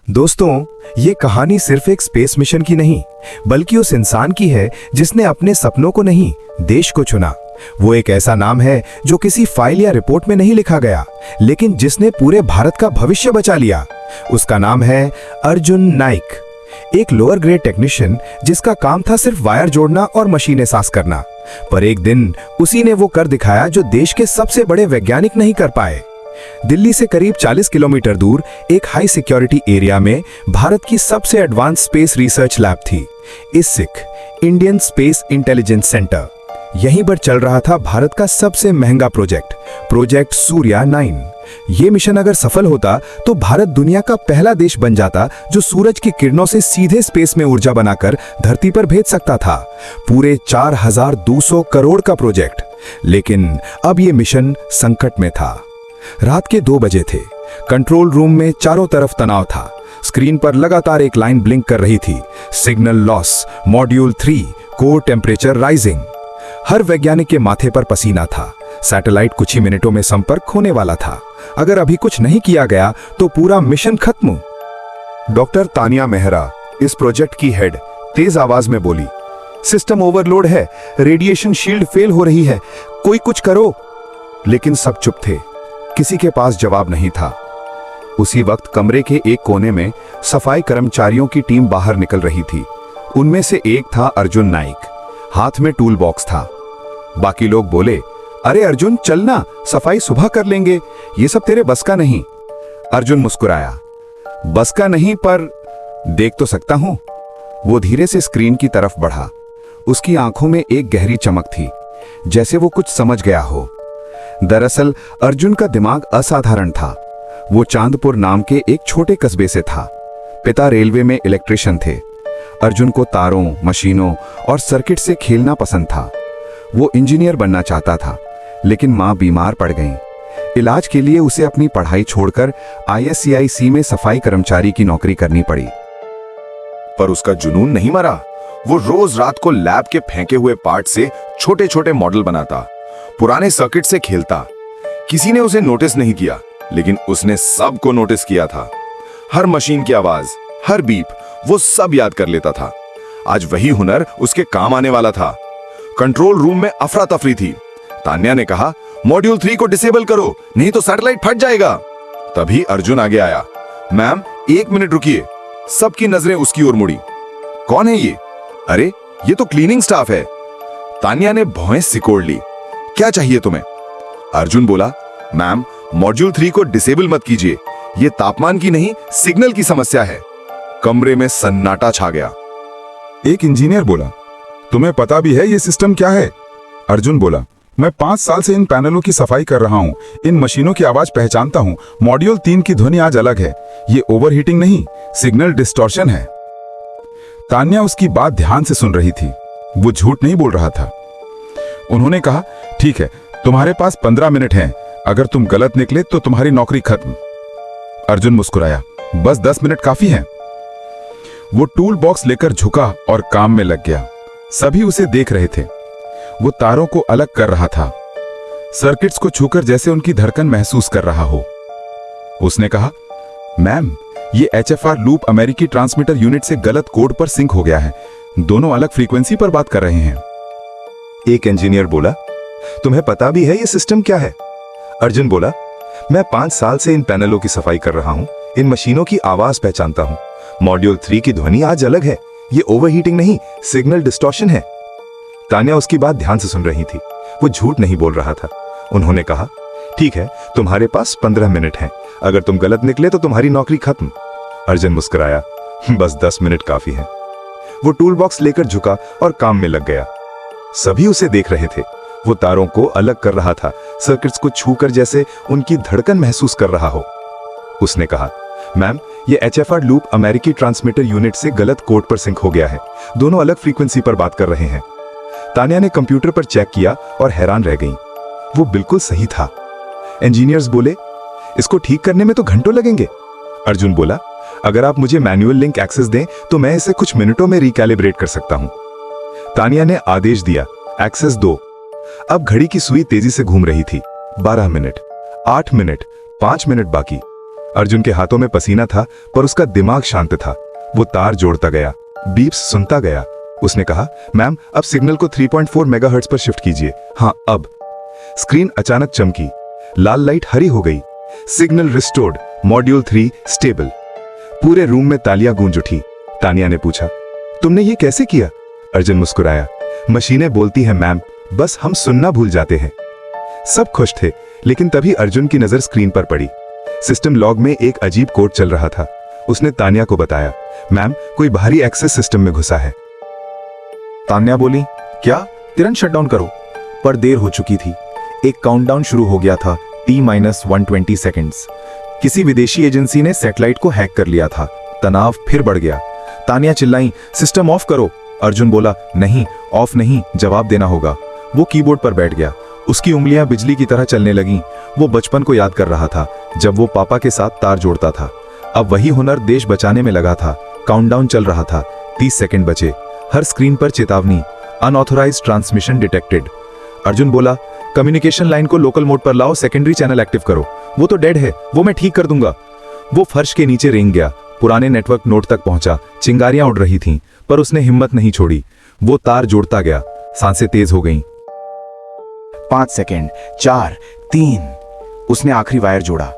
दोस्तों, ये कहानी सिर्फ एक स्पेस मिशन की नहीं, बल्कि उस इंसान की है जिसने अपने सपनों को नहीं, देश को चुना। वो एक ऐसा नाम है जो किसी फाइल या रिपोर्ट में नहीं लिखा गया, लेकिन जिसने पूरे भारत का भविष्य बचा लिया। उसका नाम है अर्जुन नाइक, एक लोअर ग्रेड टेक्नीशियन जिसका काम था सिर्फ वायर जोड़ना और मशीनें साफ करना। पर एक दिन उसी ने वो कर दिखाया जो देश के सबसे बड़े वैज्ञानिक नहीं कर पाए। दिल्ली से करीब 40 किलोमीटर दूर एक हाई सिक्योरिटी एरिया में भारत की सबसे एडवांस स्पेस रिसर्च लैब थी, ISSIC, Indian space intelligence centre. यहीं पर चल रहा था भारत का सबसे महंगा प्रोजेक्ट सूर्या 9। ये मिशन अगर सफल होता तो भारत दुनिया का पहला देश बन जाता जो सूरज की किरणों से सीधे स्पेस में ऊर्जा बनाकर धरती पर भेज सकता था। पूरे 4200 करोड़ का प्रोजेक्ट। लेकिन अब ये मिशन संकट में था। रात के 2 बजे थे। कंट्रोल रूम में चारों तरफ तनाव था। स्क्रीन पर लगातार एक लाइन ब्लिंक कर रही थी, signal loss, module 3, core temperature rising. हर वैज्ञानिक के माथे पर पसीना था। सैटेलाइट कुछ ही मिनटों में संपर्क होने वाला था। अगर अभी कुछ नहीं किया गया तो पूरा मिशन खत्म। डॉक्टर तानिया मेहरा, इस प्रोजेक्ट की हेड, तेज आवाज में बोली, सिस्टम ओवरलोड है, रेडिएशन शील्ड फेल हो रही है, कोई कुछ करो। लेकिन सब चुप थे, किसी के पास जवाब नहीं था। उसी वक्त कमरे के एक कोने में सफाई कर्मचारियों की टीम बाहर निकल रही थी। उनमें से एक था अर्जुन नाइक, हाथ में टूल बॉक्स था। बाकी लोग बोले, अरे अर्जुन चलना, सफाई सुबह कर लेंगे, ये सब तेरे बस का नहीं। अर्जुन मुस्कुराया, बस का नहीं पर देख तो सकता हूं। वो धीरे से स्क्रीन की तरफ बढ़ा। उसकी आंखों में एक गहरी चमक थी, जैसे वो कुछ समझ गया हो। दरअसल अर्जुन का दिमाग असाधारण था। वो चांदपुर नाम के एक छोटे कस्बे से था। पिता रेलवे में इलेक्ट्रिशियन थे। अर्जुन को तारों, मशीनों और सर्किट से खेलना पसंद था। वो इंजीनियर बनना चाहता था, लेकिन मां बीमार पड़ गईं। इलाज के लिए उसे अपनी पढ़ाई छोड़कर ISCIC में सफाई कर्मचारी की नौकरी करनी पड़ी। पर उसका जुनून नहीं मरा। वो रोज रात को लैब के फेंके हुए पार्ट से छोटे छोटे मॉडल बनाता, पुराने सर्किट से खेलता। किसी ने उसे नोटिस नहीं किया, लेकिन उसने सबको नोटिस किया था। हर मशीन की आवाज, हर बीप, वो सब याद कर लेता था। आज वही हुनर उसके काम आने वाला था। कंट्रोल रूम में अफरा तफरी थी। तान्या ने कहा, मॉड्यूल 3 को डिसेबल करो, नहीं तो सैटेलाइट फट जाएगा। तभी अर्जुन आगे आया, मैम 1 मिनट रुकिए। सबकी नजरें उसकी ओर मुड़ी। कौन है ये? अरे ये तो क्लीनिंग स्टाफ है। तान्या ने भौहें सिकोड़ ली। क्या चाहिए तुम्हें? अर्जुन बोला, मैम मॉड्यूल 3 को डिसेबल मत कीजिए, ये तापमान की नहीं सिग्नल की समस्या है। कमरे में सन्नाटा छा गया। एक इंजीनियर बोला, तुम्हें पता भी है ये सिस्टम क्या है? अर्जुन बोला, मैं 5 साल से इन पैनलों की सफाई कर रहा हूँ, इन मशीनों की आवाज पहचानता हूँ। मॉड्यूल 3 की ध्वनि आज अलग है, ये ओवरहीटिंग नहीं, सिग्नल डिस्टॉर्शन है। तान्या उसकी बात ध्यान से सुन रही थी। वो झूठ नहीं बोल रहा था। उन्होंने कहा, ठीक है, तुम्हारे पास 15 मिनट हैं, अगर तुम गलत निकले तो तुम्हारी नौकरी खत्म। अर्जुन मुस्कुराया, बस 10 मिनट काफी है। वो टूल बॉक्स लेकर झुका और काम में लग गया। सभी उसे देख रहे थे। वो तारों को अलग कर रहा था, सर्किट्स को छूकर जैसे उनकी धड़कन महसूस कर रहा हो। उसने कहा, मैम ये HFR लूप अमेरिकी ट्रांसमीटर यूनिट से गलत कोड पर सिंक हो गया है, दोनों अलग फ्रीक्वेंसी पर बात कर रहे हैं। एक इंजीनियर बोला, तुम्हें पता भी है ये सिस्टम क्या है? अर्जुन बोला, मैं 5 साल से इन पैनलों की सफाई कर रहा हूं, इन मशीनों की आवाज पहचानता हूं। मॉड्यूल 3 की ध्वनि आज अलग है, ये ओवरहीटिंग नहीं, सिग्नल डिस्टॉर्शन है। तान्या उसकी बात ध्यान से सुन रही थी। वो झूठ नहीं बोल रहा था। उन्होंने कहा, ठीक है, तुम्हारे पास 15 मिनट हैं, अगर तुम गलत निकले तो तुम्हारी नौकरी खत्म। अर्जुन मुस्कुराया, बस 10 मिनट काफी है। वो टूल बॉक्स लेकर झुका और काम में लग गया। सभी उसे देख रहे थे। वो तारों को अलग कर रहा था, सर्किट्स को छूकर जैसे उनकी धड़कन महसूस कर रहा हो। उसने कहा, मैम ये HFR लूप अमेरिकी ट्रांसमीटर यूनिट से गलत कोड पर सिंक हो गया है, दोनों अलग फ्रीक्वेंसी पर बात कर रहे हैं। तान्या ने कंप्यूटर पर चेक किया और हैरान रह गई। वो बिल्कुल सही था। इंजीनियर्स बोले, इसको ठीक करने में तो घंटों लगेंगे। अर्जुन बोला, अगर आप मुझे मैन्युअल लिंक एक्सेस दें तो मैं इसे कुछ मिनटों में रिकैलिब्रेट कर सकता हूं। तान्या ने आदेश दिया, एक्सेस दो। अब घड़ी की सुई तेजी से घूम रही थी। 12 मिनट, 8 मिनट, 5 मिनट बाकी। अर्जुन के हाथों में पसीना था, पर उसका दिमाग शांत था। वो तार जोड़ता गया, बीप्स सुनता गया। उसने कहा, मैम अब सिग्नल को 3.4 मेगाहर्ट्ज पर शिफ्ट कीजिए। हाँ अब। स्क्रीन अचानक चमकी, लाल लाइट हरी हो गई। Signal restored, module 3 stable. पूरे रूम में तालियां गूंज उठी। तानिया ने पूछा, तुमने ये कैसे किया? अर्जुन मुस्कुराया, मशीनें बोलती हैं मैम, बस हम सुनना भूल जाते हैं। सब खुश थे, लेकिन तभी अर्जुन की नजर स्क्रीन पर पड़ी। सिस्टम लॉग में एक अजीब कोड चल रहा था। उसने तानिया को बताया, मैम कोई बाहरी एक्सेस सिस्टम में घुसा है। तान्या बोली, क्या? तुरंत शटडाउन करो। पर देर हो चुकी थी। एक काउंटडाउन शुरू हो गया था, T-120 सेकंड्स। किसी विदेशी एजेंसी ने सैटेलाइट को हैक कर लिया था। तनाव फिर बढ़ गया। तानिया चिल्लाई, सिस्टम ऑफ करो। अर्जुन बोला, नहीं, ऑफ नहीं, जवाब देना होगा। वो कीबोर्ड पर बैठ गया। उसकी उंगलियां बिजली की तरह चलने लगीं। वो बचपन को याद कर रहा था, जब वो पापा के साथ तार जोड़ता था। अब वही हुनर देश बचाने में लगा था। काउंटडाउन चल रहा था, 30 सेकंड बचे। हर स्क्रीन पर चेतावनी, अनऑथोराइज्ड ट्रांसमिशन डिटेक्टेड। अर्जुन बोला, कम्युनिकेशन लाइन को लोकल मोड पर लाओ, सेकेंडरी चैनल एक्टिव करो। वो तो डेड है, वो मैं ठीक कर दूंगा। वो फर्श के नीचे रेंग गया, पुराने नेटवर्क नोड तक पहुंचा। चिंगारियां उड़ रही थीं, पर उसने हिम्मत नहीं छोड़ी। वो तार जोड़ता गया, सांसें तेज हो गईं। 5 सेकंड, 4, 3। उसने आखिरी वायर जोड़ा।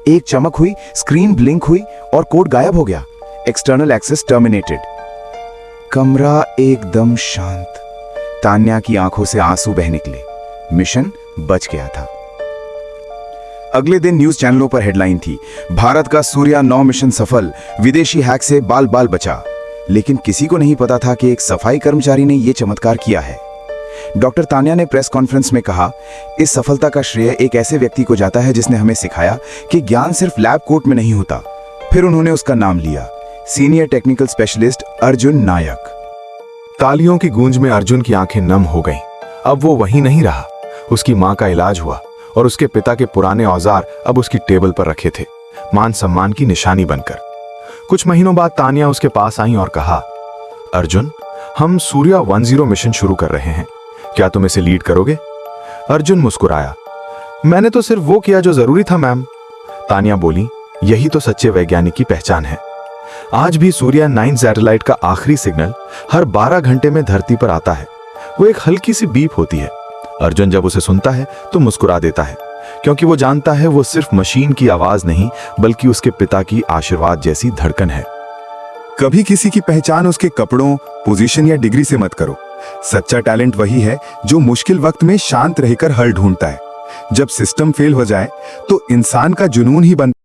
एक चमक हुई, स्क्रीन ब्लिंक हुई और कोड गायब हो गया। External access terminated. कमरा एकदम शांत। तान्या की आंखों से आंसू बह निकले। मिशन बच गया था। अगले दिन न्यूज चैनलों पर हेडलाइन थी, भारत का सूर्या 9 मिशन सफल, विदेशी हैक से बाल बाल बचा। लेकिन किसी को नहीं पता था कि एक सफाई कर्मचारी ने यह चमत्कार किया है। डॉक्टर तान्या ने प्रेस कॉन्फ्रेंस में कहा, इस सफलता का श्रेय एक ऐसे व्यक्ति को जाता है जिसने हमें सिखाया कि ज्ञान सिर्फ लैब कोट में नहीं होता। फिर उन्होंने उसका नाम लिया, सीनियर टेक्निकल स्पेशलिस्ट अर्जुन नायक। तालियों की गूंज में अर्जुन की आंखें नम हो गईं। अब वो वहीं नहीं रहा। उसकी मां का इलाज हुआ और उसके पिता के पुराने औजार अब उसकी टेबल पर रखे थे, मान सम्मान की निशानी बनकर। कुछ महीनों बाद तानिया उसके पास आई और कहा, अर्जुन, हम सूर्या 10 मिशन शुरू कर रहे हैं, क्या तुम इसे लीड करोगे? अर्जुन मुस्कुराया, मैंने तो सिर्फ वो किया जो जरूरी था मैम। तानिया बोली, यही तो सच्चे वैज्ञानिक की पहचान है। आज भी सूर्या 9 सैटेलाइट का आखिरी सिग्नल हर 12 घंटे में धरती पर आता है। वो एक हल्की सी बीप होती है। अर्जुन जब उसे सुनता है तो मुस्कुरा देता है, क्योंकि वो जानता है वो सिर्फ मशीन की आवाज नहीं, बल्कि उसके पिता की आशीर्वाद जैसी धड़कन है। कभी किसी की पहचान उसके कपड़ों, पोजीशन या डिग्री से मत करो। सच्चा टैलेंट वही है जो मुश्किल वक्त में शांत रहकर हल ढूंढता है। जब सिस्टम फेल हो जाए तो इंसान का जुनून ही बन